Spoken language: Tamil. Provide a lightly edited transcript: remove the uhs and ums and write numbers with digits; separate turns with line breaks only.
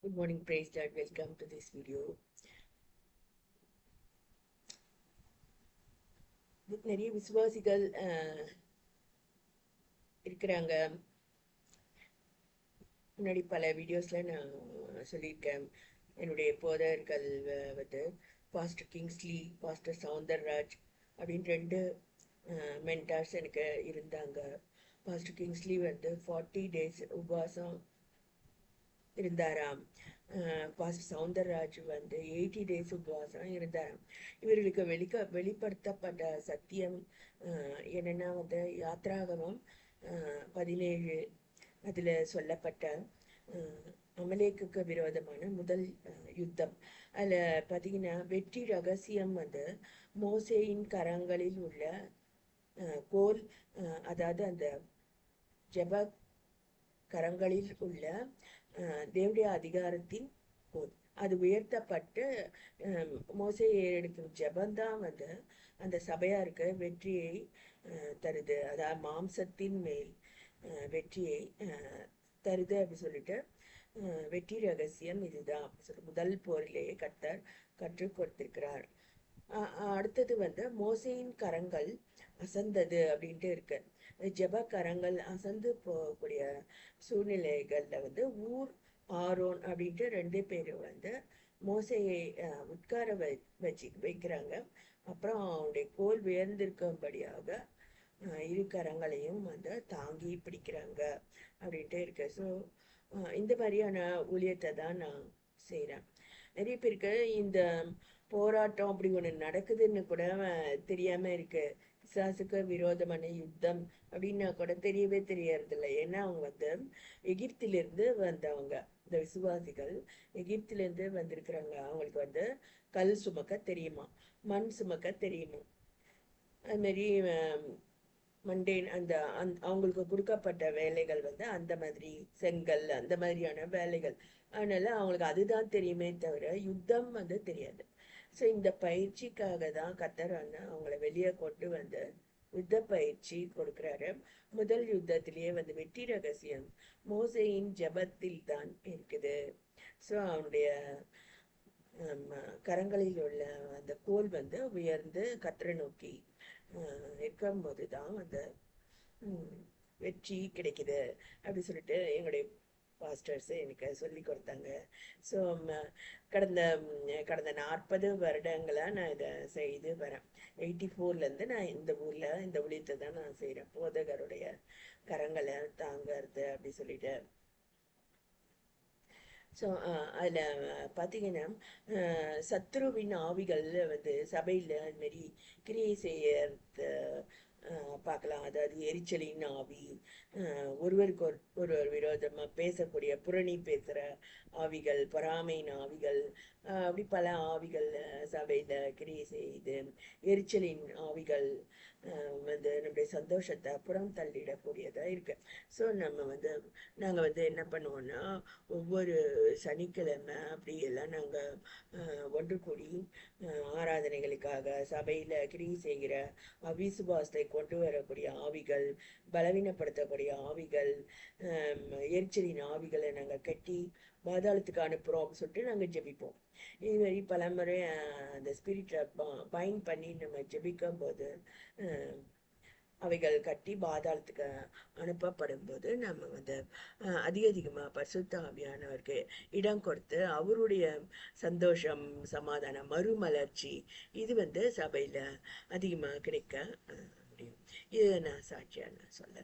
Good morning, praise God. Welcome to this video. நிறைய விசுவாசிகள் இருக்கிறாங்க. முன்னாடி பல வீடியோஸ்ல நான் சொல்லியிருக்கேன். என்னுடைய போதகர்கள் வந்து பாஸ்டர் கிங்ஸ்லி, பாஸ்டர் சவுந்தரராஜ் அப்படின்னு 2 மென்டார்ஸ் எனக்கு இருந்தாங்க. பாஸ்டர் கிங்ஸ்லி வந்து 40 days உபவாசம் இருந்தாராம். பாஸ்டர் சவுந்தரராஜ் வந்து 80 days உபவாசம் இருந்தாராம். இவர்களுக்கு வெளிப்படுத்தப்பட்ட சத்தியம் என்னன்னா வந்து யாத்ராகமம் 17 அதில் சொல்லப்பட்ட அமலேக்குக்கு விரோதமான முதல் யுத்தம். அதில் பார்த்தீங்கன்னா வெற்றி ரகசியம் வந்து மோசேயின் கரங்களில் உள்ள கோல், அதாவது அந்த ஜெப கரங்களில் உள்ள தேவனுடைய அதிகாரத்தின் கோல் அது உயர்த்தப்பட்டு மோசே எடுக்கும் ஜெபந்தான் வந்து அந்த சபையாருக்கு வெற்றியை தருது. அதாவது மாம்சத்தின் மேல் வெற்றியை தருது அப்படின்னு சொல்லிட்டு வெற்றி ரகசியம் இதுதான் அப்படின்னு சொல்லி முதல் போரிலேயே கற்றுக் கொடுத்திருக்கிறார். அடுத்தது வந்து மோசேயின் கரங்கள் அசந்தது அப்படின்ட்டு இருக்கு. ஜெப கரங்கள் அசந்து போகக்கூடிய சூழ்நிலைகள்ல வந்து ஊர் ஆரோன் அப்படின்ட்டு 2 பேரும் வந்து மோசையை உட்கார வைக்கிறாங்க. அப்புறம் அவனுடைய கோல் உயர்ந்திருக்கும்படியாக 2 கரங்களையும் வந்து தாங்கி பிடிக்கிறாங்க அப்படின்ட்டு இருக்கு. ஸோ இந்த மாதிரியான ஊழியத்தை தான் நான் செய்கிறேன். நிறைய பேருக்கு இந்த போராட்டம் அப்படி ஒன்று நடக்குதுன்னு கூட தெரியாம இருக்கு. பிசாசுக்கு விரோதமான யுத்தம் அப்படின்னா கூட தெரியவே தெரியறதில்ல. ஏன்னா அவங்க வந்து எகிப்திலிருந்து வந்தவங்க, இந்த விசுவாசிகள் எகிப்திலிருந்து வந்திருக்கிறாங்க. அவங்களுக்கு வந்து கல் சுமக்க தெரியுமா, மண் சுமக்க தெரியுமா, அது மாதிரி மண்டேன் அவங்களுக்கு கொடுக்கப்பட்ட வேலைகள் வந்து அந்த மாதிரி செங்கல் அந்த மாதிரியான வேலைகள். அதனால அவங்களுக்கு அதுதான் தெரியுமே தவிர யுத்தம் வந்து தெரியாது. ஸோ இந்த பயிற்சிக்காக தான் கர்த்தர் வந்து அவங்கள வெளியே கொண்டு வந்து யுத்த பயிற்சி கொடுக்குறாரு. முதல் யுத்தத்திலேயே வந்து வெற்றி ரகசியம் மோசேயின் ஜெபத்தில் தான் இருக்குது. ஸோ அவனுடைய கரங்களில் உள்ள அந்த கோல் வந்து உயர்ந்து கர்த்தரை நோக்கி இருக்கும்போது தான் அந்த வெற்றி கிடைக்குது அப்படி சொல்லிட்டு எங்களுடைய பாஸ்டர்ஸ் எனக்கு சொல்லி கொடுத்தாங்க. ஸோ கடந்த 40 வருடங்களாக நான் இதை செய்து வரேன். 84லேருந்து நான் இந்த ஊரில் இந்த ஊழியத்தை தான் நான் செய்கிறேன். போதகருடைய கரங்களை தாங்கிறது அப்படி சொல்லிட்டு. ஸோ அதில் பார்த்தீங்கன்னா சத்ருவின் ஆவிகள் வந்து சபையில் அது மாதிரி கிரியை செய்யறது பார்க்கலாம். அதாவது எரிச்சலின் ஆவி, ஒருவருக்கு ஒருவர் விரோதமாக பேசக்கூடிய புரணி பேசுகிற ஆவிகள், பொறாமையின் ஆவிகள், அப்படி பல ஆவிகள் சபையில் கிரியை செய்து எரிச்சலின் ஆவிகள் வந்து நம்முடைய சந்தோஷத்தை புறம் தள்ளிடக்கூடியதாக இருக்கு. ஸோ நாங்கள் வந்து என்ன பண்ணுவோம்னா ஒவ்வொரு சனிக்கிழமை அப்படியெல்லாம் நாங்கள் ஒன்று கூடி ஆராதனைகளுக்காக சபையில் கிரியை செய்கிற அவிசுவாசத்தை கொண்டு வரக்கூடிய ஆவிகள், பலவீனப்படுத்தக்கூடிய ஆவிகள், எரிச்சலின் ஆவிகளை நாங்கள் கட்டி பாதாளத்துக்கு அனுப்புகிறோம் அப்படின்னு சொல்லிட்டு நாங்கள் ஜெபிப்போம். இது மாதிரி பல முறை அந்த ஸ்பிரிட்டை பைண்ட் பண்ணி நம்ம ஜெபிக்கும் போது அவைகள் கட்டி பாதாளத்துக்கு அனுப்பப்படும் போது நம்ம வந்து அதிகமாக பரிசுத்த ஆவியானவருக்கு இடம் கொடுத்து அவருடைய சந்தோஷம், சமாதானம், மறுமலர்ச்சி இது வந்து சபையில் அதிகமாக கிடைக்க முடியும். இது நான் சாட்சியாக நான் சொல்ல